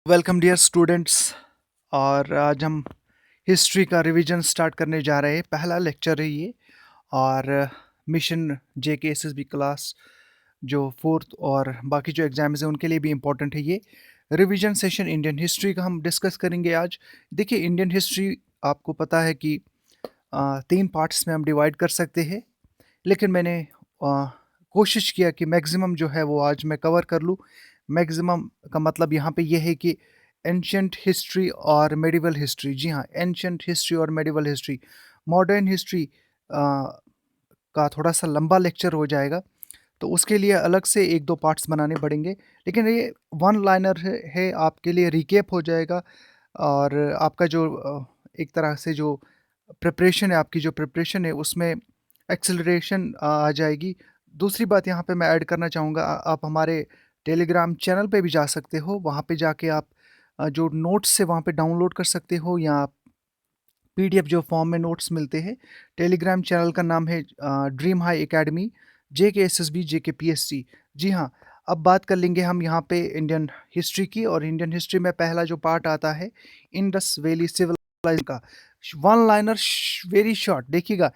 Welcome dear students. और आज हम हिस्ट्री का रिवीजन स्टार्ट करने जा रहे हैं। पहला लेक्चर है ये। और मिशन JKSSB क्लास जो फोर्थ और बाकी जो एग्ज़ाम्स हैं उनके लिए भी इम्पोर्टेंट है ये रिवीजन सेशन। इंडियन हिस्ट्री का हम डिस्कस करेंगे आज। देखिए, इंडियन हिस्ट्री आपको पता है कि तीन पार्ट्स में हम डिवाइड कर सकते हैं, लेकिन मैंने कोशिश किया कि मैक्सिमम जो है वो आज मैं कवर कर लूँ। मैक्सिमम का मतलब यहाँ पे ये है कि एंशंट हिस्ट्री और मेडिवल हिस्ट्री। जी हाँ, एंशंट हिस्ट्री और मेडिवल हिस्ट्री। मॉडर्न हिस्ट्री का थोड़ा सा लंबा लेक्चर हो जाएगा, तो उसके लिए अलग से एक दो पार्ट्स बनाने पड़ेंगे। लेकिन ये वन लाइनर है, आपके लिए रिकेप हो जाएगा। और आपका जो एक तरह से जो प्रिपरेशन है, आपकी जो प्रिपरेशन है उसमें एक्सेलरेशन आ जाएगी। दूसरी बात यहाँ पे मैं ऐड करना चाहूँगा, आप हमारे टेलीग्राम चैनल पे भी जा सकते हो। वहाँ पे जाके आप जो नोट्स है वहाँ पे डाउनलोड कर सकते हो, या आप PDF जो फॉर्म में नोट्स मिलते हैं। टेलीग्राम चैनल का नाम है dream high academy JKSSB JKPSC। जी हाँ, अब बात कर लेंगे हम यहाँ पे इंडियन हिस्ट्री की। और इंडियन हिस्ट्री में पहला जो पार्ट आता है इंडस वैली सिविलाइजेशन का। One liner, very short. देखिएगा,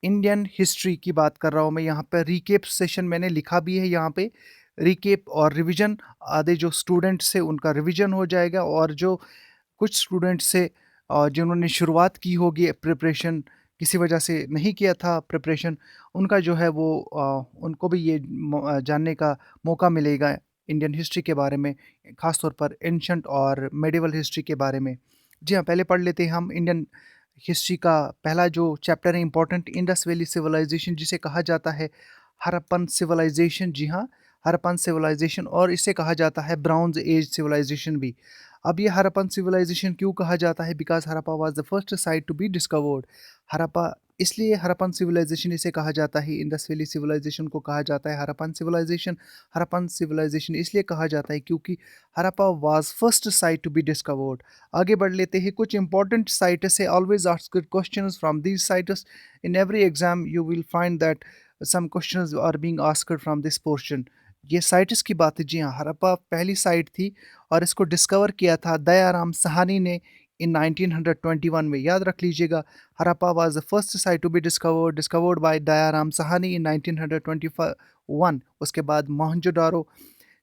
इंडियन हिस्ट्री की बात कर रहा हूँ मैं। यहाँ पे रिकेप सेशन मैंने लिखा भी है। यहाँ पे रिकेप और रिवीजन, आधे जो स्टूडेंट्स है उनका रिवीजन हो जाएगा, और जो कुछ स्टूडेंट्स से जिन्होंने शुरुआत की होगी प्रिपरेशन, किसी वजह से नहीं किया था प्रिपरेशन, उनका जो है वो उनको भी ये जानने का मौका मिलेगा इंडियन हिस्ट्री के बारे में, ख़ास तौर पर एंशंट और मेडिवल हिस्ट्री के बारे में। जी हाँ, पहले पढ़ लेते हैं हम इंडियन हिस्ट्री का पहला जो चैप्टर है इंपॉर्टेंट, इंडस वैली सिविलाइजेशन, जिसे कहा जाता है हड़प्पन सिविलाइजेशन। जी हाँ, हड़प्पन सिविलाइजेशन, और इसे कहा जाता है ब्राउन्ज एज सिविलाइजेशन भी। अब ये हड़प्पन सिविलाइजेशन क्यों कहा जाता है? Because Harappa was the first site to be discovered. Harappa, इसलिए हड़प्पन सिविलाइजेशन इसे कहा जाता है। इंडस वैली सिविलाइजेशन को कहा जाता है हड़प्पन सिविलाइजेशन। हड़प्पन सिविलाइजेशन इसलिए कहा जाता है क्योंकि Harappa was first site to be discovered. आगे बढ़ लेते हैं। कुछ इंपॉर्टेंट साइट्स है, always asked questions from these sites in every exam. You will find that some questions are being asked from this portion. ये साइट्स की बात है। जी हाँ, हड़प्पा पहली साइट थी, और इसको डिस्कवर किया था दयाराम साहनी ने इन 1921 में। याद रख लीजिएगा, Harappa was the first site to be discovered by Dayaram Sahni in 1921। उसके बाद मोहनजोदारो,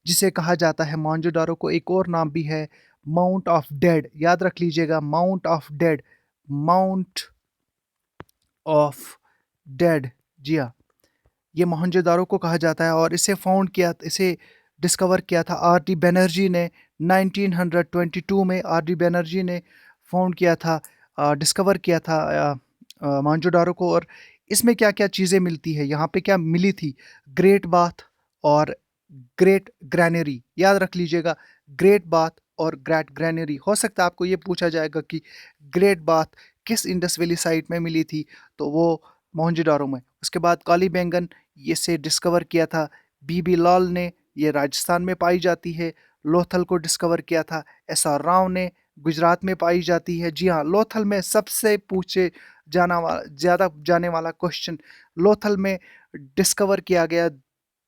जिसे कहा जाता है, मोहनजोदारो को एक और नाम भी है माउंट ऑफ डेड। याद रख लीजिएगा, mound of dead, mound of dead. जी हाँ, ये मोहनजोदारो को कहा जाता है, और इसे डिस्कवर किया था RD बनर्जी ने 1922 में। RD बनर्जी ने फाउंड किया था, डिस्कवर किया था मोहनजोदारो को। और इसमें क्या क्या चीज़ें मिलती है, यहाँ पे क्या मिली थी? ग्रेट बाथ और ग्रेट ग्रैनरी। याद रख लीजिएगा, ग्रेट बाथ और ग्रेट ग्रैनरी। हो सकता है आपको ये पूछा जाएगा कि ग्रेट बाथ किस इंडस वैली साइट में मिली थी, तो वो मोहनजोदारो में। उसके बाद काली बैंगन, ये से डिस्कवर किया था BB लाल ने, ये राजस्थान में पाई जाती है। लोथल को डिस्कवर किया था SR राव ने, गुजरात में पाई जाती है। जी हाँ, लोथल में सबसे पूछे ज़्यादा जाने वाला क्वेश्चन, लोथल में डिस्कवर किया गया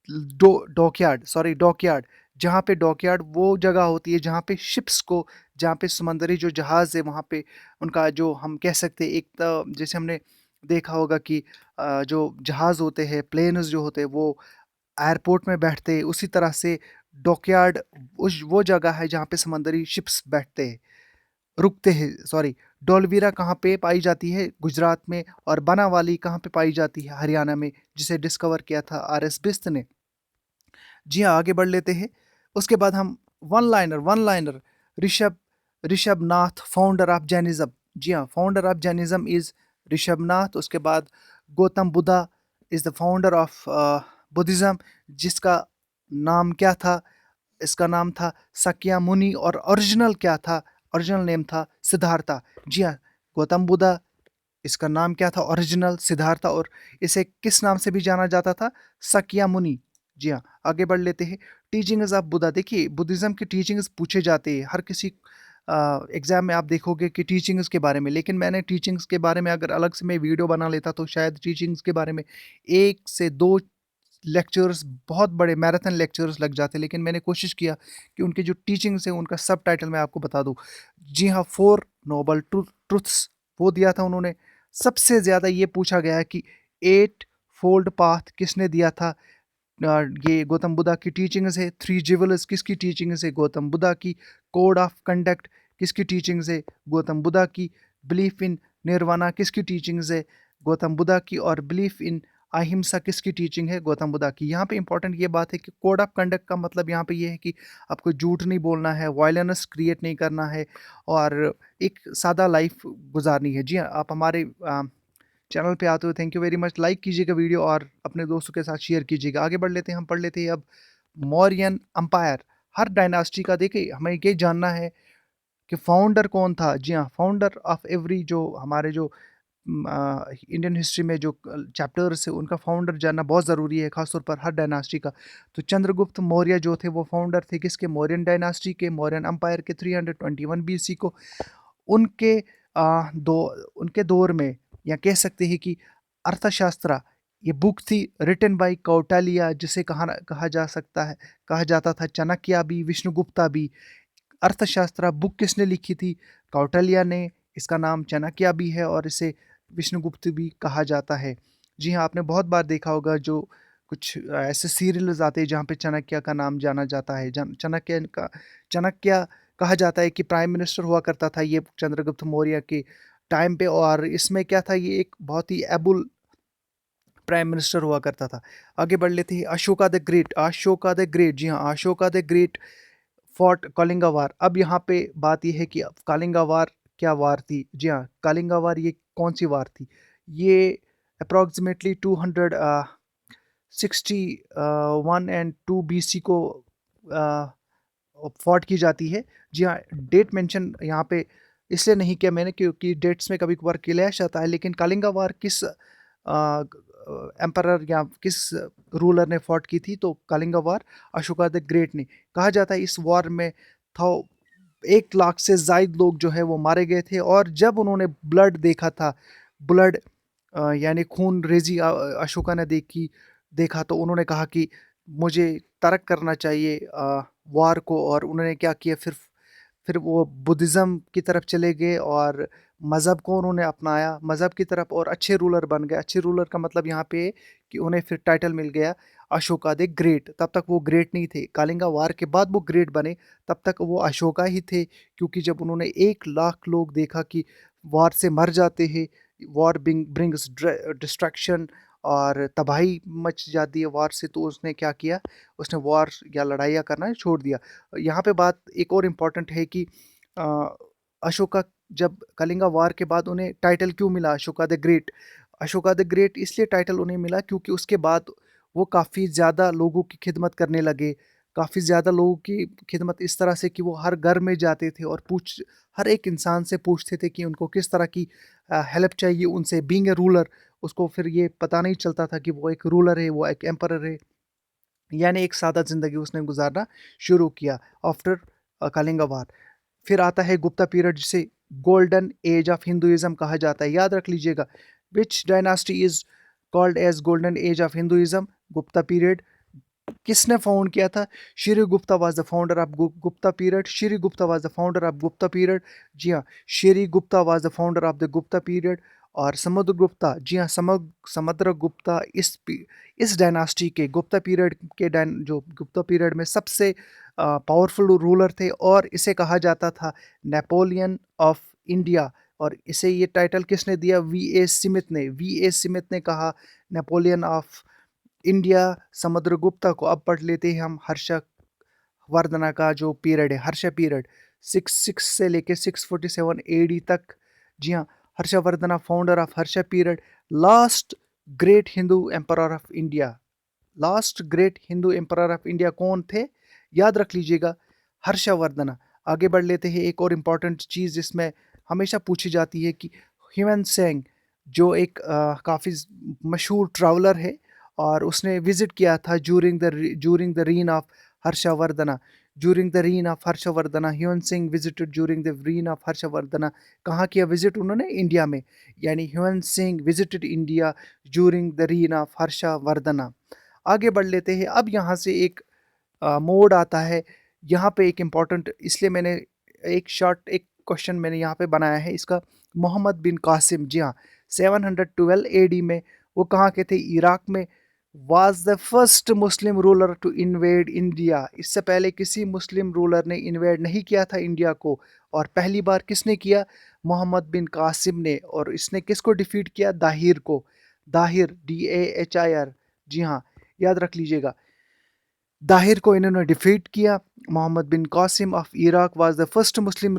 डॉकयार्ड। जहाँ पे डॉकयार्ड वो जगह होती है जहाँ पे शिप्स को, जहाँ पे समुद्री जो जहाज़ है वहाँ पे उनका, जो हम कह सकते हैं, एक तो जैसे हमने देखा होगा कि जो जहाज़ होते हैं, प्लेन्स जो होते हैं, वो एयरपोर्ट में बैठते हैं, उसी तरह से डॉकयार्ड उस वो जगह है जहाँ पे समंदरी शिप्स बैठते हैं, रुकते हैं। सॉरी, डोलवीरा कहाँ पे पाई जाती है? गुजरात में। और बनावाली कहाँ पे पाई जाती है? हरियाणा में, जिसे डिस्कवर किया था RS बिस्त ने। जी हाँ, आगे बढ़ लेते हैं। उसके बाद हम one liner, Rishabh Rishabh Nath, founder of Jainism. जी हाँ, founder of Jainism is Rishabh Nath. उसके बाद Gautam Buddha is the founder of Buddhism, जिसका नाम क्या था? इसका नाम था सक्या मुनि, और ओरिजिनल क्या था? ओरिजिनल नेम था सिद्धार्था। जी हाँ, गौतम बुद्धा, इसका नाम क्या था ओरिजिनल? सिद्धार्था। और इसे किस नाम से भी जाना जाता था? सक्या मुनि। जी हाँ, आगे बढ़ लेते हैं। Teachings of Buddha. देखिए, बुद्धिज्म की टीचिंग्स पूछे जाते हैं हर किसी एग्जाम में। आप देखोगे कि टीचिंग्स के बारे में, लेकिन मैंने टीचिंग्स के बारे में अगर अलग से मैं वीडियो बना लेता तो शायद टीचिंग्स के बारे में 1 से 2 लेक्चर्स बहुत बड़े मैराथन लेक्चर्स लग जाते, लेकिन मैंने कोशिश किया कि उनके जो टीचिंग्स हैं उनका सब टाइटल मैं आपको बता दूं। जी हाँ, 4 नोबल ट्रुथ्स वो दिया था उन्होंने। सबसे ज़्यादा ये पूछा गया है कि 8 फोल्ड पाथ किसने दिया था। ये गौतम बुद्धा की टीचिंग्स है। 3 जिवल्स किसकी टीचिंग्स है, गौतम बुद्धा की। कोड ऑफ कंडक्ट किसकी टीचिंग्स है, गौतम बुद्धा की। बिलीफ इन निर्वाणा किसकी टीचिंग्स है, गौतम बुद्धा की। और बिलीफ इन अहिंसा किसकी टीचिंग है, गौतम बुद्धा की। यहाँ पे इंपॉर्टेंट ये बात है कि कोड ऑफ कंडक्ट का मतलब यहाँ पे ये है कि आपको झूठ नहीं बोलना है, वायलेंस क्रिएट नहीं करना है, और एक सादा लाइफ गुजारनी है। जी हाँ, आप हमारे चैनल पे आते हो, thank you very much. Like कीजिएगा वीडियो और अपने दोस्तों के साथ शेयर कीजिएगा। आगे बढ़ लेते हैं, हम पढ़ लेते हैं अब मौर्यन अंपायर। हर डायनास्टी का देखिए हमें ये जानना है कि फाउंडर कौन था। जी हाँ, फाउंडर ऑफ एवरी जो हमारे जो इंडियन हिस्ट्री में जो चैप्टर्स है उनका फाउंडर जानना बहुत ज़रूरी है, खासतौर पर हर डायनास्टी का। तो चंद्रगुप्त मौर्य जो थे वो फाउंडर थे किसके, मौर्यन डायनास्टी के, मौर्यन अंपायर के 321 बीसी को। उनके दो उनके दौर में, या कह सकते हैं कि अर्थशास्त्र ये बुक थी रिटन बाय कौटिल्य, जिसे कहा जा सकता है, कहा जाता था चाणक्य भी, विष्णुगुप्ता भी। अर्थशास्त्र बुक किसने लिखी थी, कौटिल्य ने। इसका नाम चाणक्य भी है और इसे विष्णुगुप्त भी कहा जाता है। जी हाँ, आपने बहुत बार देखा होगा जो कुछ ऐसे सीरियल्स आते हैं जहाँ पे चाणक्य का नाम जाना जाता है। चाणक्य कहा जाता है कि प्राइम मिनिस्टर हुआ करता था ये चंद्रगुप्त मौर्य के टाइम पे, और इसमें क्या था, ये एक बहुत ही एबुल प्राइम मिनिस्टर हुआ करता था। आगे बढ़ लेते हैं, Ashoka the great. Ashoka the great, जी हाँ, Ashoka the great fought Kalinga war. अब यहाँ पे बात यह है कि अब कलिंगा वार क्या वार थी। जी हाँ, कलिंगा वार ये कौन सी वार थी। ये अप्रॉक्सीमेटली 261 एंड 2 BC को फॉट की जाती है। जी हाँ, डेट मेंशन यहाँ पे इसलिए नहीं किया मैंने क्योंकि डेट्स में कभी कभार क्लैश आता है, लेकिन कलिंगा वार किस एम्परर या किस रूलर ने फॉट की थी, तो कलिंगा वार अशोका द ग्रेट ने। कहा जाता है इस वॉर में था 1 लाख से जायद लोग जो है वो मारे गए थे, और जब उन्होंने ब्लड देखा था, ब्लड यानी खून रेजी अशोका ने देखा, तो उन्होंने कहा कि मुझे तर्क करना चाहिए वार को। और उन्होंने क्या किया, फिर वो बुद्धिज़्म की तरफ चले गए और मज़हब को उन्होंने अपनाया, मज़हब की तरफ, और अच्छे रूलर बन गए। अच्छे रूलर का मतलब यहाँ पे कि उन्हें फिर टाइटल मिल गया अशोका द ग्रेट। तब तक वो ग्रेट नहीं थे, कलिंगा वार के बाद वो ग्रेट बने, तब तक वो अशोका ही थे। क्योंकि जब उन्होंने 1 लाख लोग देखा कि वार से मर जाते हैं, वॉर ब्रिंग्स डिस्ट्रक्शन और तबाही मच जाती है वार से, तो उसने क्या किया, उसने वॉर या लड़ाइयाँ करना छोड़ दिया। यहाँ पे बात एक और इम्पॉर्टेंट है कि अ, अशोका जब कलिंगा वार के बाद उन्हें टाइटल क्यों मिला Ashoka the great. Ashoka the great इसलिए टाइटल उन्हें मिला क्योंकि उसके बाद वो काफ़ी ज़्यादा लोगों की खिदमत करने लगे। काफ़ी ज़्यादा लोगों की खिदमत इस तरह से कि वो हर घर में जाते थे और हर एक इंसान से पूछते थे कि उनको किस तरह की हेल्प चाहिए उनसे। बीइंग ए रूलर, उसको फिर ये पता नहीं चलता था कि वो एक रूलर है, वो एक एम्परर है। यानी एक सादा ज़िंदगी उसने गुजारना शुरू किया आफ्टर कलिंगा वार। फिर आता है गुप्ता पीरियड, जिसे गोल्डन एज ऑफ हिंदुइज्म कहा जाता है। याद रख लीजिएगा, which dynasty is called as golden age of Hinduism, Gupta period. किसने फाउंड किया था, Shri Gupta was the founder of Gupta period. Shri Gupta was the founder of Gupta period. जी हाँ, Shri Gupta was the founder of the Gupta period. और समुद्र गुप्ता, जी हाँ, समुद्र गुप्ता इस डायनास्टी के गुप्ता पीरियड के जो गुप्ता पीरियड में सबसे पावरफुल रूलर थे, और इसे कहा जाता था नेपोलियन ऑफ इंडिया। और इसे ये टाइटल किसने दिया, वी ए स्मिथ ने कहा नेपोलियन ऑफ इंडिया समुद्रगुप्ता को। अब पढ़ लेते हैं हम हर्षवर्धना का जो पीरियड है, हर्ष पीरियड 66 से लेके 647 एडी तक। जी हाँ, Harshavardhana founder of Harsh period. Last great Hindu emperor of India, last great Hindu emperor of India कौन थे, याद रख लीजिएगा, हर्षवर्धना। आगे बढ़ लेते हैं, एक और इम्पॉर्टेंट चीज़ जिसमें हमेशा पूछी जाती है कि ह्यूमन सेंग जो एक काफ़ी मशहूर ट्रैवलर है, और उसने विजिट किया था during the reign of Harshavardhana. During the reign of Harshavardhana, Hiuen Tsang visited during the reign of Harshavardhana. कहाँ किया विजिट उन्होंने, इंडिया में। यानी Hiuen Tsang visited India during the reign of Harshavardhana. आगे बढ़ लेते हैं। अब यहाँ से एक मोड आता है। यहाँ पे एक इम्पॉर्टेंट, इसलिए मैंने एक क्वेश्चन मैंने यहाँ पे बनाया है इसका। मोहम्मद बिन कासिम, जी हाँ, 712 एडी में वो कहाँ के थे? इराक में। Was the first Muslim ruler to invade India. इससे पहले किसी मुस्लिम रूलर ने इन्वेड नहीं किया था इंडिया को, और पहली बार किसने किया? मोहम्मद बिन कासिम ने। और इसने किसको डिफीट किया? दाहिर को। दाहिर, DAHIR, जी हाँ, याद रख लीजिएगा। दाहिर को इन्होंने डिफीट किया। Muhammad bin Qasim of Iraq was the first Muslim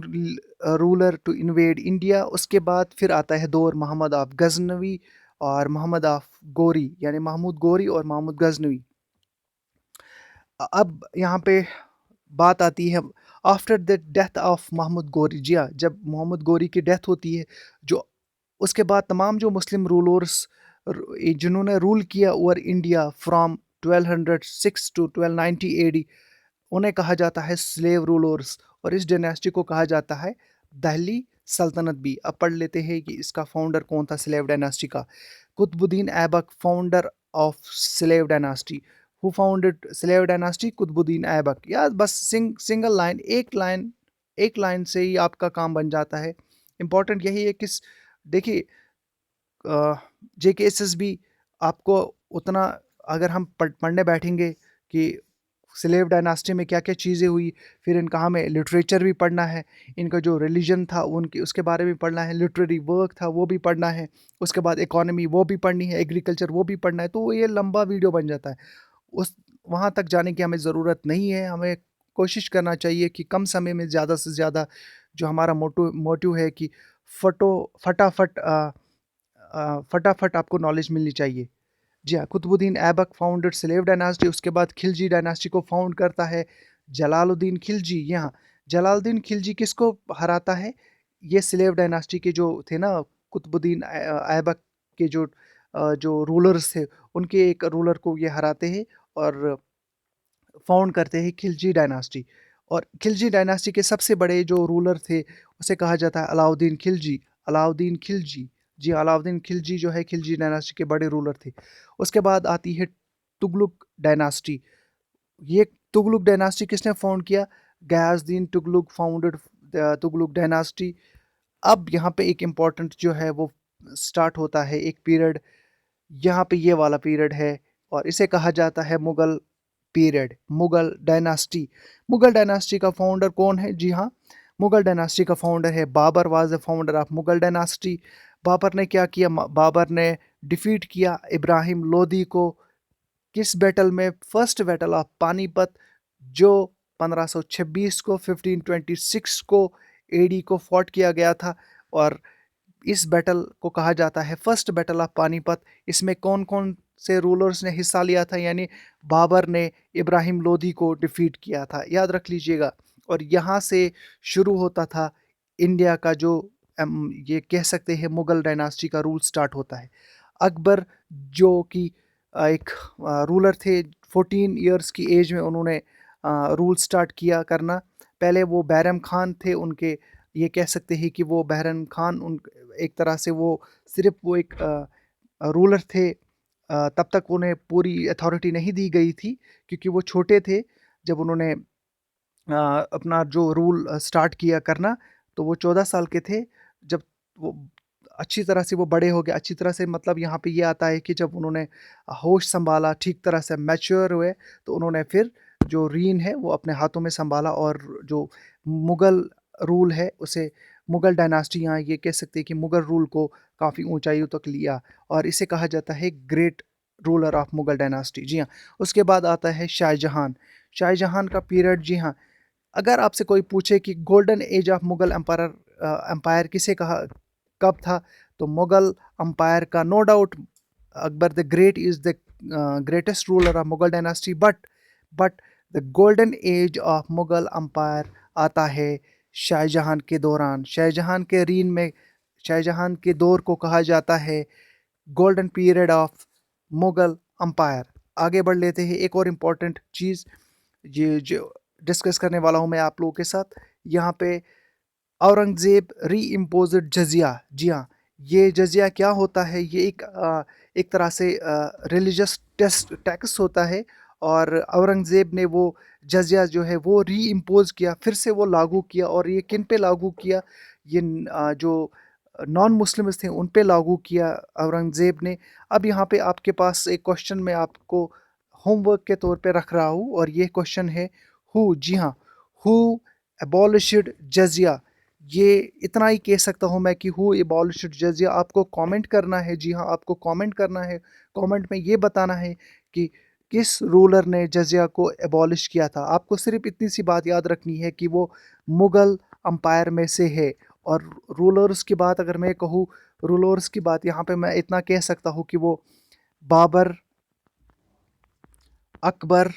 ruler to invade India. उसके बाद फिर आता है दौर मोहम्मद ऑफ गजनवी और मोहम्मद ऑफ गोरी, यानी महमूद गोरी और महमूद गजनवी। अब यहाँ पे बात आती है after the death of Mahmud Ghori. जी हाँ, जब मोहम्मद गोरी की डेथ होती है, जो उसके बाद तमाम जो मुस्लिम रूलर्स जिन्होंने रूल किया over India from 1206 to 1290 AD, उन्हें कहा जाता है स्लेव रूलर्स। और इस डायनेस्टी को कहा जाता है दिल्ली सल्तनत भी। अब पढ़ लेते हैं कि इसका फाउंडर कौन था स्लेव डायनेस्टी का। Qutubuddin Aibak, founder of slave dynasty. Who founded slave dynasty? Qutubuddin Aibak. या बस सिंगल लाइन, एक लाइन से ही आपका काम बन जाता है। इंपॉर्टेंट यही है कि देखिए, JKSSB आपको उतना, अगर हम पढ़ने बैठेंगे कि स्लेव डायनास्टी में क्या क्या चीज़ें हुई, फिर इनका हमें लिटरेचर भी पढ़ना है, इनका जो रिलीजन था उनकी उसके बारे में पढ़ना है, लिटरेरी वर्क था वो भी पढ़ना है, उसके बाद इकोनॉमी वो भी पढ़नी है, एग्रीकल्चर वो भी पढ़ना है, तो ये लंबा वीडियो बन जाता है। उस वहाँ तक जाने की हमें ज़रूरत नहीं है। हमें कोशिश करना चाहिए कि कम समय में ज़्यादा से ज़्यादा, जो हमारा मोटिव है कि फटाफट आपको नॉलेज मिलनी चाहिए। जी हाँ, Qutubuddin Aibak founded slave dynasty. उसके बाद खिलजी डायनास्टी को फाउंड करता है जलालुद्दीन खिलजी। यहाँ जलालुद्दीन खिलजी किसको हराता है? ये स्लेव डायनास्टी के जो थे ना, कुतुबुद्दीन ऐबक के जो रूलर्स थे, उनके एक रूलर को ये हराते हैं और फाउंड करते हैं खिलजी डायनास्टी। और खिलजी डायनास्टी के सबसे बड़े जो रूलर थे उसे कहा जाता है अलाउद्दीन खिलजी। अलाउद्दीन खिलजी, जी अलाउद्दीन खिलजी जो है खिलजी डायनास्टी के बड़े रूलर थे। उसके बाद आती है तुगलक डायनास्टी। ये तुगलक डायनास्टी किसने फाउंड किया? Ghiyasuddin Tughlaq founded Tughlaq dynasty. अब यहाँ पे एक इम्पॉर्टेंट जो है वो स्टार्ट होता है एक पीरियड, यहाँ पे ये वाला पीरियड है, और इसे कहा जाता है Mughal period, Mughal dynasty. Mughal dynasty का फाउंडर कौन है? जी हाँ, मुगल डायनास्टी का फाउंडर है Babur. Was the founder of Mughal dynasty. Babur ने क्या किया? बाबर ने डिफीट किया इब्राहिम लोदी को। किस बैटल में? फर्स्ट बैटल ऑफ पानीपत, जो 1526 को 1526 को एडी को फॉट किया गया था। और इस बैटल को कहा जाता है फर्स्ट बैटल ऑफ पानीपत। इसमें कौन कौन से रूलर्स ने हिस्सा लिया था? यानी बाबर ने इब्राहिम लोदी को डिफीट किया था, याद रख लीजिएगा। और यहाँ से शुरू होता था इंडिया का जो ये कह सकते हैं मुगल डायनास्टी का रूल स्टार्ट होता है। अकबर जो कि एक रूलर थे, 14 इयर्स की एज में उन्होंने रूल स्टार्ट किया करना। पहले वो बैरम खान थे उनके, ये कह सकते हैं कि वो बहरम खान उन एक तरह से वो सिर्फ वो एक रूलर थे। तब तक उन्हें पूरी अथॉरिटी नहीं दी गई थी, क्योंकि वो छोटे थे जब उन्होंने अपना जो रूल स्टार्ट किया करना। तो वो 14 साल के थे जब वो अच्छी तरह से वो बड़े हो गए। अच्छी तरह से मतलब यहाँ पे ये आता है कि जब उन्होंने होश संभाला, ठीक तरह से मैच्योर हुए, तो उन्होंने फिर जो रीन है वो अपने हाथों में संभाला, और जो मुगल रूल है उसे, मुगल डायनास्टी, यहाँ ये कह सकते हैं कि मुगल रूल को काफ़ी ऊंचाइयों तक लिया, और इसे कहा जाता है great ruler of Mughal dynasty. जी हाँ, उसके बाद आता है शाहजहां। शाहजहां का पीरियड, जी हाँ, अगर आपसे कोई पूछे कि golden age of Mughal empire किसे कहा, कब था, तो मुगल एम्पायर का no doubt Akbar the great is the greatest ruler of Mughal dynasty. But the golden age of Mughal empire आता है शाहजहां के दौरान। शाहजहां के रीन में, शाहजहां के दौर को कहा जाता है golden period of Mughal empire. आगे बढ़ लेते हैं। एक और इम्पॉर्टेंट चीज़ ये जो डिस्कस करने वाला हूँ मैं आप लोगों के साथ, यहाँ पे औरंगज़ेब री इम्पोज्ड जजिया। जी हाँ, ये जज़िया क्या होता है? ये एक तरह से रिलीजियस टेस्ट टैक्स होता है, और औरंगज़ेब ने वो जज़िया जो है वो रीइम्पोज़ किया, फिर से वो लागू किया, और ये किन पे लागू किया? ये जो नॉन मुस्लिम्स थे उन पे लागू किया औरंगज़ेब ने। अब यहाँ पे आपके पास एक क्वेश्चन मैं आपको होमवर्क के तौर पे रख रहा हूँ, और ये क्वेश्चन है हु, जी हाँ, हु एबॉलिश्ड जज़िया। ये इतना ही कह सकता हूँ मैं कि हु एबॉलिश्ड जज़िया। आपको कमेंट करना है, जी हाँ, आपको कमेंट करना है। कमेंट में ये बताना है कि किस रूलर ने जज़िया को एबॉलिश किया था। आपको सिर्फ इतनी सी बात याद रखनी है कि वो मुग़ल अम्पायर में से है। और रूलर्स की बात अगर मैं कहूँ, रूलर्स की बात यहाँ पे मैं इतना कह सकता हूँ कि वो बाबर, अकबर,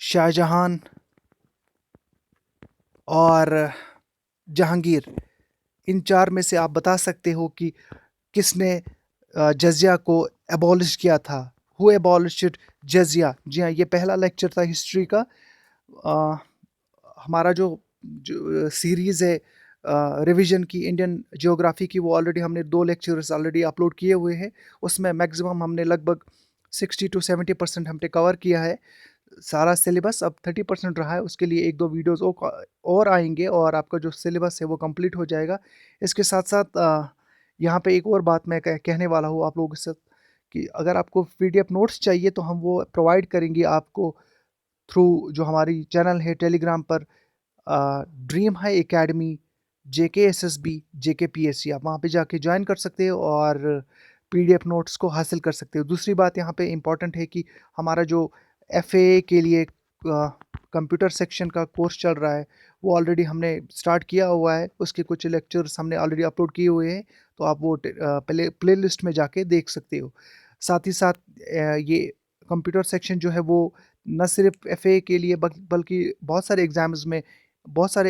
शाहजहां और जहांगीर, इन 4 में से आप बता सकते हो कि किसने जज़िया को एबॉलिश किया था। Who abolished जज़िया। जी हाँ, ये पहला लेक्चर था हिस्ट्री का। अ, हमारा जो सीरीज़ है रिवीजन की इंडियन ज्योग्राफी की, वो ऑलरेडी हमने 2 लेक्चर्स ऑलरेडी अपलोड किए हुए हैं। उसमें मैक्सिमम हमने लगभग 60 टू 70% हमने कवर किया है। सारा सिलेबस अब 30% रहा है, उसके लिए 1-2 वीडियोज़ और आएँगे, और आपका जो सिलेबस है वो कंप्लीट हो जाएगा। इसके साथ-साथ यहाँ पे एक और बात मैं कहने वाला हूँ आप लोगों के साथ, कि अगर आपको पीडीएफ नोट्स चाहिए तो हम वो प्रोवाइड करेंगे आपको थ्रू जो हमारी चैनल है टेलीग्राम पर, dream high academy, JKSSB, JKPSC. आप वहाँ पे जाके ज्वाइन कर सकते हो और पीडीएफ नोट्स को हासिल कर सकते हो। दूसरी बात यहाँ पे इम्पॉर्टेंट है कि हमारा जो एफएए के लिए कंप्यूटर सेक्शन का कोर्स चल रहा है, वो ऑलरेडी हमने स्टार्ट किया हुआ है। उसके कुछ लेक्चर्स हमने ऑलरेडी अपलोड किए हुए हैं, तो आप वो प्लेलिस्ट में जाके देख सकते हो। साथ ही साथ ये कंप्यूटर सेक्शन जो है वो न सिर्फ एफए के लिए बल्कि बहुत सारे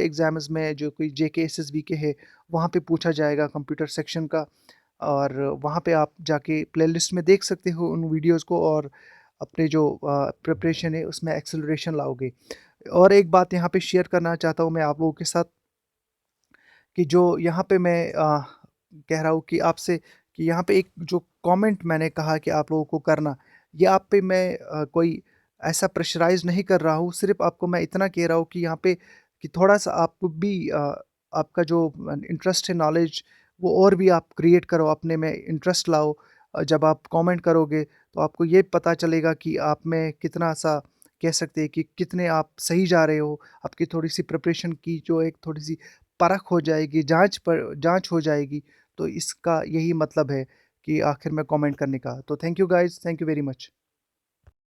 एग्ज़ाम्स में जो कोई जेके एसएसबी के है, वहाँ पे पूछा जाएगा कंप्यूटर सेक्शन का। और वहाँ पे आप जाके प्लेलिस्ट में देख सकते हो उन वीडियोज़ को, और अपने जो प्रिपरेशन है उसमें एक्सेलरेशन लाओगे। और एक बात यहाँ पे शेयर करना चाहता हूँ मैं आप लोगों के साथ, कि जो यहाँ पे मैं कह रहा हूँ कि आपसे, कि यहाँ पे एक जो कमेंट मैंने कहा कि आप लोगों को करना, ये आप पे मैं कोई ऐसा प्रेशराइज़ नहीं कर रहा हूँ। सिर्फ़ आपको मैं इतना कह रहा हूँ कि यहाँ पे कि थोड़ा-सा आपको भी आपका जो इंटरेस्ट है नॉलेज, वो और भी आप क्रिएट करो, अपने में इंटरेस्ट लाओ। जब आप कमेंट करोगे तो आपको ये पता चलेगा कि आप में कितना-सा, कह सकते हैं कि कितने आप सही जा रहे हो। आपकी थोड़ी-सी प्रिपरेशन की जो एक थोड़ी-सी परख हो जाएगी, जाँच हो जाएगी। तो इसका यही मतलब है कि आखिर में कमेंट करने का। तो thank you guys, thank you very much.